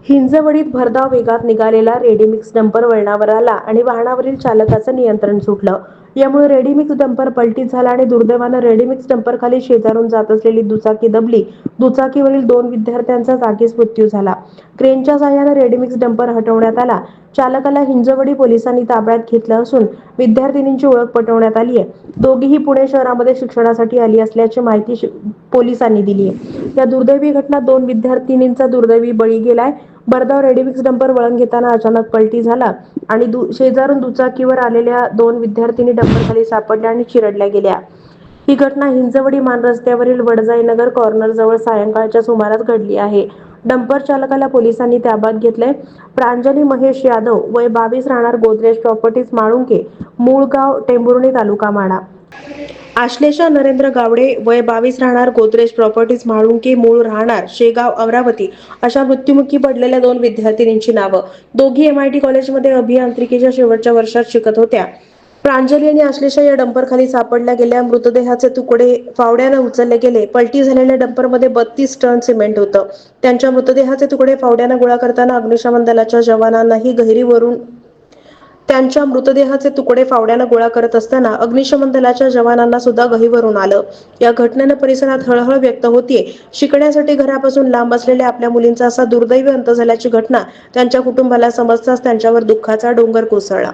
हिंजवडीत भरधाव वेगात निघालेला रेडीमिक्स डंपर वळणावर आला आणि वाहनावरील चालकाचं नियंत्रण सुटलं. यामुळे रेडीमिक्स डंपर पलटी झाला आणि दुर्दैवानं रेडीमिक्स डंपरखाली शेजारून जात असलेली दुचाकी दबली. दुचाकीवरील 2 विद्यार्थ्यांचा जागीच मृत्यू झाला. क्रेनच्या साहाय्याने रेडीमिक्स डंपर हटवण्यात आला. चालकाला हिंजवडी पोलिसांनी ताब्यात घेतलं असून विद्यार्थिनींची ओळख पटवण्यात आली आहे. दोघीही पुणे शहरामध्ये शिक्षणासाठी आली असल्याची माहिती पोलिसांनी दिली आहे. या दुर्दैवी घटनात 2 विद्यार्थिनींचा दुर्दैवी बळी गेलाय. भरधाव रेडीमिक्स डंपर वळण घेताना अचानक पलटी झाला आणि शेजारून दुचाकीवर आलेल्या 2 विद्यार्थिनी डंपरखाली सापडल्या आणि चिरडल्या गेल्या. ही घटना हिंजवडी मान रस्त्यावरील वडजाईनगर कॉर्नरजवळ सायंकाळच्या सुमारास घडली आहे. डंपर चालकाला पोलिसांनी ताब्यात घेतलंय. प्रांजली महेश यादव वय 22 राहणार गोदरेज प्रॉपर्टीज माळुंके, मूळ गाव टेंभुर्णी तालुका माढा. आश्लेषा नरेंद्र गावडे वय 22 राहणार गोदरेज प्रॉपर्टीज म्हाळुंके, मूळ राहणार शेगाव अमरावती अशा मृत्युमुखी पडलेल्या 2 विद्यार्थिनींची नावं. दोघी MIT कॉलेजमध्ये अभियांत्रिकीच्या शेवटच्या वर्षात शिकत होत्या. प्रांजली आणि आश्लेषा या डंपरखाली सापडल्या गेल्या. मृतदेहाचे तुकडे फावड्यानं उचलले गेले. पलटी झालेल्या डंपरमध्ये 32 टन सिमेंट होतं. त्यांच्या मृतदेहाचे तुकडे फावड्यानं गोळा करताना अग्निशमन दलाच्या जवानांनाही गहिरीवरून त्यांच्या मृतदेहाचे तुकडे फावड्यानं गोळा करत असताना अग्निशमन दलाच्या जवानांना सुद्धा गहिवरून आलं. या घटनेनं परिसरात हळहळ व्यक्त होतीये. शिकण्यासाठी घरापासून लांब असलेल्या आपल्या मुलींचा असा दुर्दैवी अंत झाल्याची घटना त्यांच्या कुटुंबाला समजताच त्यांच्यावर दुःखाचा डोंगर कोसळला.